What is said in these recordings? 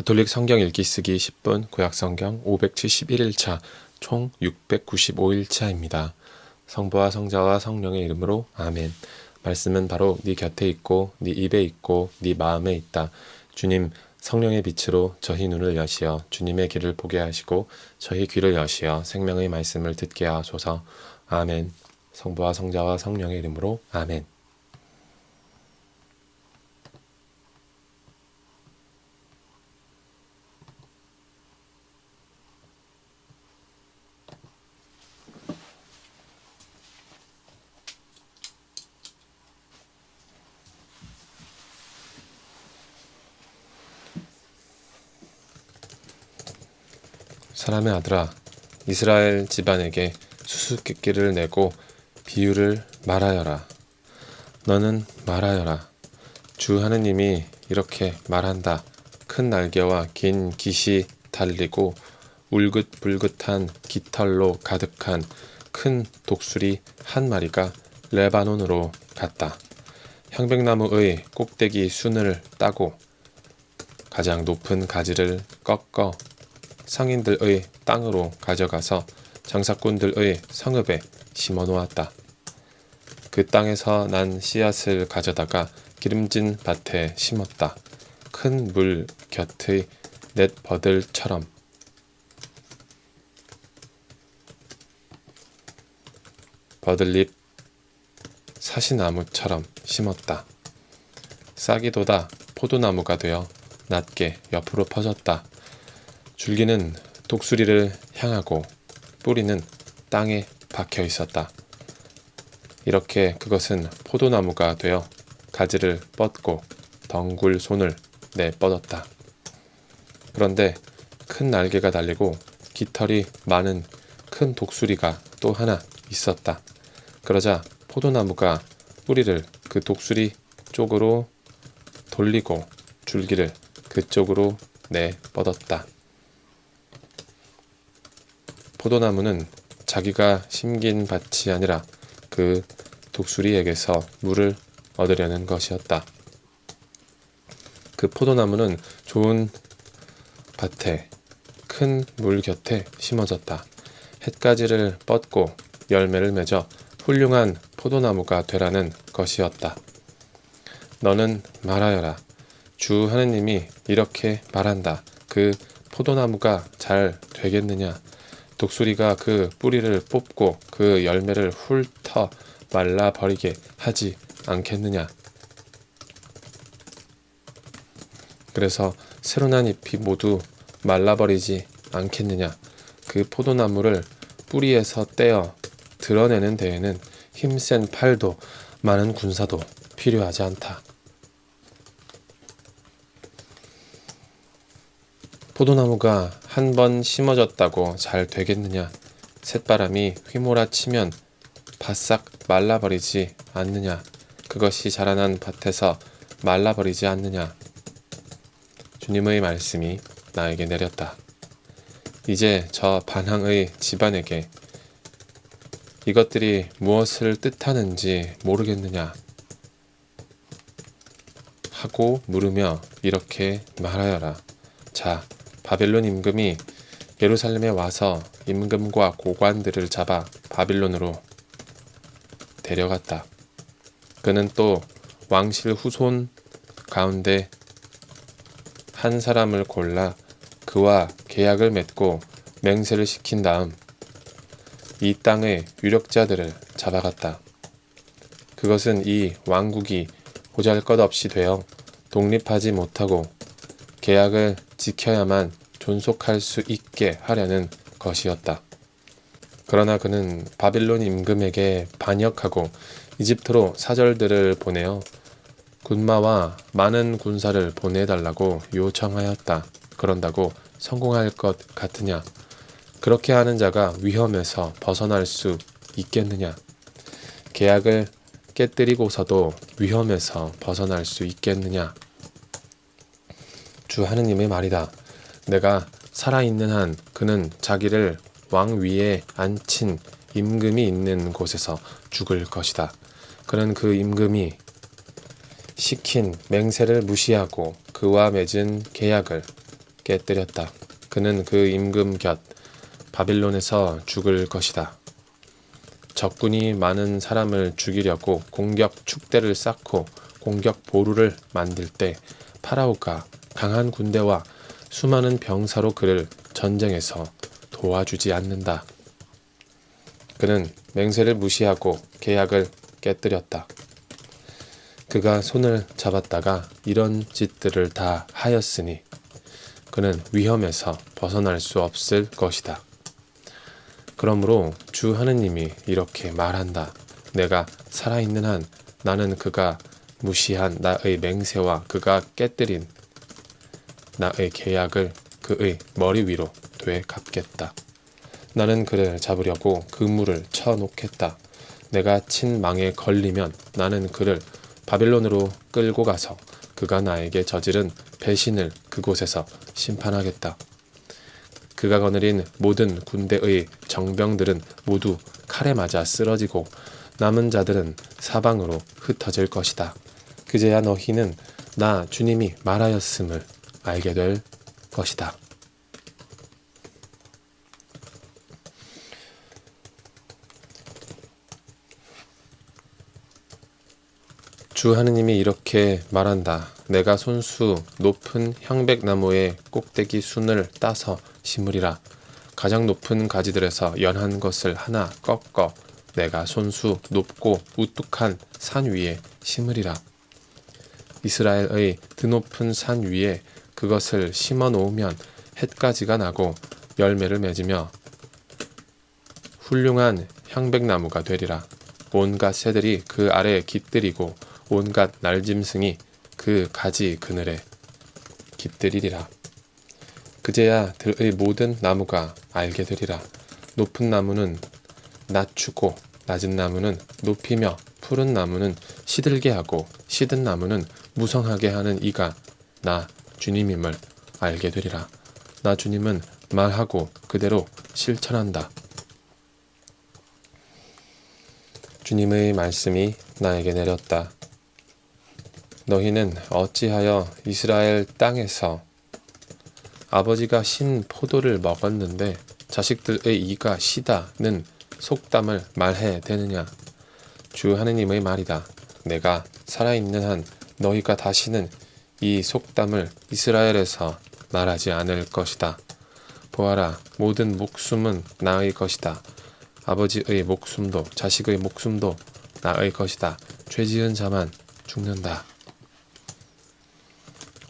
가톨릭 성경 읽기 쓰기 10분 구약성경 571일차 총 695일차입니다. 성부와 성자와 성령의 이름으로 아멘. 말씀은 바로 네 곁에 있고 네 입에 있고 네 마음에 있다. 주님, 성령의 빛으로 저희 눈을 여시어 주님의 길을 보게 하시고 저희 귀를 여시어 생명의 말씀을 듣게 하소서. 아멘. 성부와 성자와 성령의 이름으로 아멘. 사람의 아들아, 이스라엘 집안에게 수수께끼를 내고 비유를 말하여라. 너는 말하여라. 주 하느님이 이렇게 말한다. 큰 날개와 긴 깃이 달리고 울긋불긋한 깃털로 가득한 큰 독수리 한 마리가 레바논으로 갔다. 향백나무의 꼭대기 순을 따고 가장 높은 가지를 꺾어 상인들의 땅으로 가져가서 장사꾼들의 성읍에 심어 놓았다. 그 땅에서 난 씨앗을 가져다가 기름진 밭에 심었다. 큰 물 곁의 넷버들처럼 버들잎 사시나무처럼 심었다. 싹이 돋아 포도나무가 되어 낮게 옆으로 퍼졌다. 줄기는 독수리를 향하고 뿌리는 땅에 박혀 있었다. 이렇게 그것은 포도나무가 되어 가지를 뻗고 덩굴 손을 내뻗었다. 그런데 큰 날개가 달리고 깃털이 많은 큰 독수리가 또 하나 있었다. 그러자 포도나무가 뿌리를 그 독수리 쪽으로 돌리고 줄기를 그쪽으로 내뻗었다. 포도나무는 자기가 심긴 밭이 아니라 그 독수리에게서 물을 얻으려는 것이었다. 그 포도나무는 좋은 밭에 큰 물 곁에 심어졌다. 햇가지를 뻗고 열매를 맺어 훌륭한 포도나무가 되라는 것이었다. 너는 말하여라. 주 하느님이 이렇게 말한다. 그 포도나무가 잘 되겠느냐? 독수리가 그 뿌리를 뽑고 그 열매를 훑어 말라버리게 하지 않겠느냐. 그래서 새로 난 잎이 모두 말라버리지 않겠느냐. 그 포도나무를 뿌리에서 떼어 드러내는 데에는 힘센 팔도 많은 군사도 필요하지 않다. 포도나무가 한 번 심어졌다고 잘 되겠느냐? 쇳바람이 휘몰아치면 바싹 말라버리지 않느냐? 그것이 자라난 밭에서 말라버리지 않느냐? 주님의 말씀이 나에게 내렸다. 이제 저 반항의 집안에게 이것들이 무엇을 뜻하는지 모르겠느냐? 하고 물으며 이렇게 말하여라. 자, 바벨론 임금이 예루살렘에 와서 임금과 고관들을 잡아 바빌론으로 데려갔다. 그는 또 왕실 후손 가운데 한 사람을 골라 그와 계약을 맺고 맹세를 시킨 다음 이 땅의 유력자들을 잡아갔다. 그것은 이 왕국이 보잘것없이 되어 독립하지 못하고 계약을 지켜야만 존속할 수 있게 하려는 것이었다. 그러나 그는 바빌론 임금에게 반역하고 이집트로 사절들을 보내어 군마와 많은 군사를 보내달라고 요청하였다. 그런다고 성공할 것 같으냐? 그렇게 하는 자가 위험에서 벗어날 수 있겠느냐? 계약을 깨뜨리고서도 위험에서 벗어날 수 있겠느냐? 주 하느님의 말이다. 내가 살아있는 한 그는 자기를 왕 위에 앉힌 임금이 있는 곳에서 죽을 것이다. 그는 그 임금이 시킨 맹세를 무시하고 그와 맺은 계약을 깨뜨렸다. 그는 그 임금 곁 바빌론에서 죽을 것이다. 적군이 많은 사람을 죽이려고 공격 축대를 쌓고 공격 보루를 만들 때 파라오가 강한 군대와 수많은 병사로 그를 전쟁에서 도와주지 않는다. 그는 맹세를 무시하고 계약을 깨뜨렸다. 그가 손을 잡았다가 이런 짓들을 다 하였으니 그는 위험에서 벗어날 수 없을 것이다. 그러므로 주 하느님이 이렇게 말한다. 내가 살아있는 한 나는 그가 무시한 나의 맹세와 그가 깨뜨린 나의 계약을 그의 머리 위로 되갚겠다. 나는 그를 잡으려고 그물을 쳐놓겠다. 내가 친 망에 걸리면 나는 그를 바빌론으로 끌고 가서 그가 나에게 저지른 배신을 그곳에서 심판하겠다. 그가 거느린 모든 군대의 정병들은 모두 칼에 맞아 쓰러지고 남은 자들은 사방으로 흩어질 것이다. 그제야 너희는 나 주님이 말하였음을 알게 될 것이다. 주 하느님이 이렇게 말한다. 내가 손수 높은 향백나무의 꼭대기 순을 따서 심으리라. 가장 높은 가지들에서 연한 것을 하나 꺾어 내가 손수 높고 우뚝한 산 위에 심으리라. 이스라엘의 드높은 산 위에 그것을 심어 놓으면 햇가지가 나고 열매를 맺으며 훌륭한 향백나무가 되리라. 온갖 새들이 그 아래에 깃들이고 온갖 날짐승이 그 가지 그늘에 깃들이리라. 그제야 들의 모든 나무가 알게 되리라. 높은 나무는 낮추고 낮은 나무는 높이며 푸른 나무는 시들게 하고 시든 나무는 무성하게 하는 이가 나 주님임을 알게 되리라. 나 주님은 말하고 그대로 실천한다. 주님의 말씀이 나에게 내렸다. 너희는 어찌하여 이스라엘 땅에서 아버지가 신 포도를 먹었는데 자식들의 이가 시다는 속담을 말해 대느냐? 주 하느님의 말이다. 내가 살아있는 한 너희가 다시는 이 속담을 이스라엘에서 말하지 않을 것이다. 보아라, 모든 목숨은 나의 것이다. 아버지의 목숨도 자식의 목숨도 나의 것이다. 죄지은 자만 죽는다.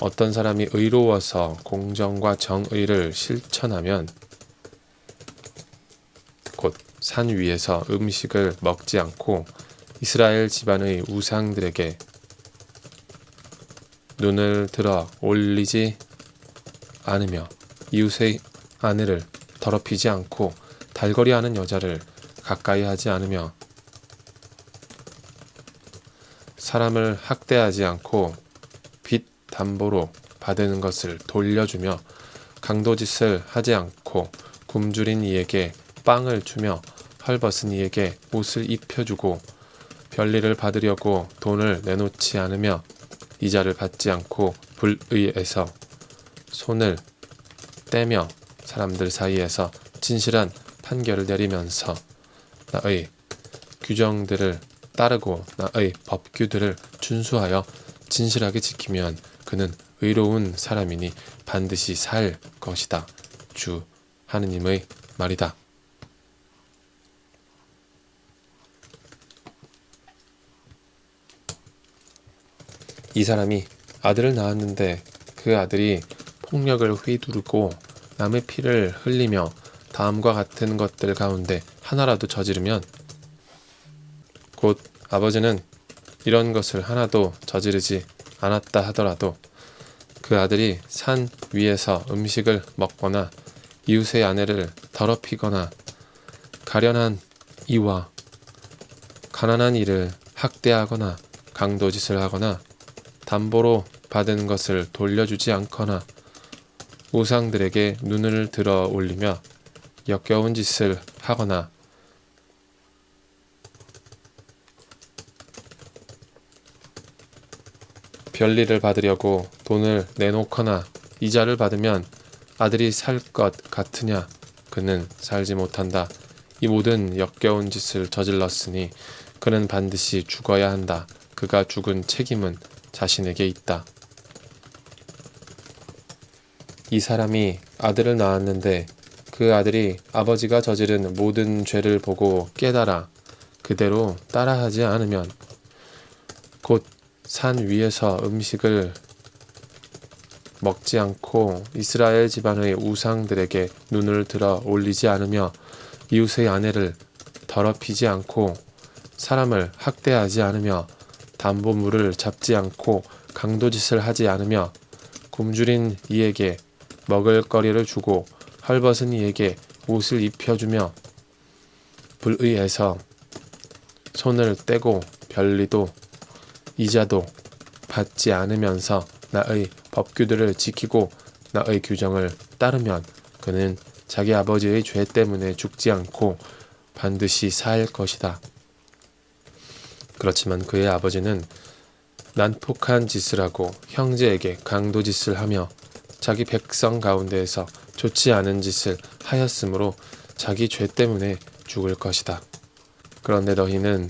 어떤 사람이 의로워서 공정과 정의를 실천하면 곧 산 위에서 음식을 먹지 않고 이스라엘 집안의 우상들에게 눈을 들어 올리지 않으며 이웃의 아내를 더럽히지 않고 달거리하는 여자를 가까이 하지 않으며 사람을 학대하지 않고 빚 담보로 받은 것을 돌려주며 강도짓을 하지 않고 굶주린 이에게 빵을 주며 헐벗은 이에게 옷을 입혀주고 별리를 받으려고 돈을 내놓지 않으며 이자를 받지 않고 불의에서 손을 떼며 사람들 사이에서 진실한 판결을 내리면서 나의 규정들을 따르고 나의 법규들을 준수하여 진실하게 지키면 그는 의로운 사람이니 반드시 살 것이다. 주 하느님의 말이다. 이 사람이 아들을 낳았는데 그 아들이 폭력을 휘두르고 남의 피를 흘리며 다음과 같은 것들 가운데 하나라도 저지르면 곧 아버지는 이런 것을 하나도 저지르지 않았다 하더라도 그 아들이 산 위에서 음식을 먹거나 이웃의 아내를 더럽히거나 가련한 이와 가난한 이를 학대하거나 강도짓을 하거나 담보로 받은 것을 돌려주지 않거나 우상들에게 눈을 들어 올리며 역겨운 짓을 하거나 별리를 받으려고 돈을 내놓거나 이자를 받으면 아들이 살 것 같으냐? 그는 살지 못한다. 이 모든 역겨운 짓을 저질렀으니 그는 반드시 죽어야 한다. 그가 죽은 책임은 자신에게 있다. 이 사람이 아들을 낳았는데 그 아들이 아버지가 저지른 모든 죄를 보고 깨달아 그대로 따라하지 않으면 곧 산 위에서 음식을 먹지 않고 이스라엘 집안의 우상들에게 눈을 들어 올리지 않으며 이웃의 아내를 더럽히지 않고 사람을 학대하지 않으며 담보물을 잡지 않고 강도짓을 하지 않으며 굶주린 이에게 먹을 거리를 주고 헐벗은 이에게 옷을 입혀주며 불의에서 손을 떼고 별리도 이자도 받지 않으면서 나의 법규들을 지키고 나의 규정을 따르면 그는 자기 아버지의 죄 때문에 죽지 않고 반드시 살 것이다. 그렇지만 그의 아버지는 난폭한 짓을 하고 형제에게 강도짓을 하며 자기 백성 가운데에서 좋지 않은 짓을 하였으므로 자기 죄 때문에 죽을 것이다. 그런데 너희는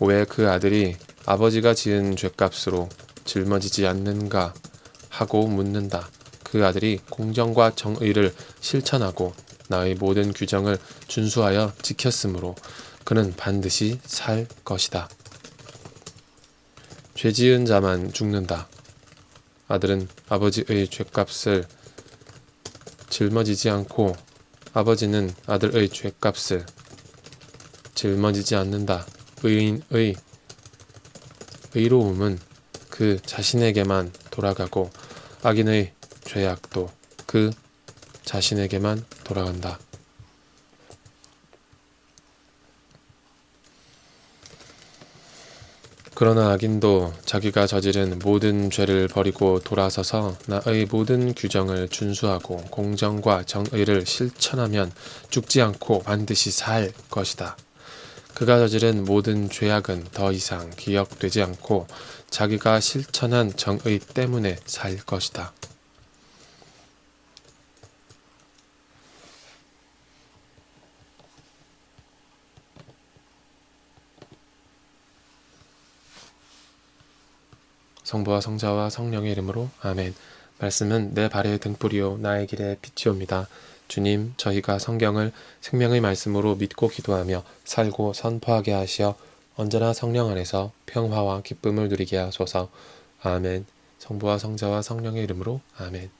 왜 그 아들이 아버지가 지은 죄값으로 짊어지지 않는가 하고 묻는다. 그 아들이 공정과 정의를 실천하고 나의 모든 규정을 준수하여 지켰으므로 그는 반드시 살 것이다. 죄 지은 자만 죽는다. 아들은 아버지의 죄값을 짊어지지 않고 아버지는 아들의 죄값을 짊어지지 않는다. 의인의 의로움은 그 자신에게만 돌아가고 악인의 죄악도 그 자신에게만 돌아간다. 그러나 악인도 자기가 저지른 모든 죄를 버리고 돌아서서 나의 모든 규정을 준수하고 공정과 정의를 실천하면 죽지 않고 반드시 살 것이다. 그가 저지른 모든 죄악은 더 이상 기억되지 않고 자기가 실천한 정의 때문에 살 것이다. 성부와 성자와 성령의 이름으로 아멘. 말씀은 내 발의 등불이요 나의 길의 빛이옵니다. 주님, 저희가 성경을 생명의 말씀으로 믿고 기도하며 살고 선포하게 하시어 언제나 성령 안에서 평화와 기쁨을 누리게 하소서. 아멘. 성부와 성자와 성령의 이름으로 아멘.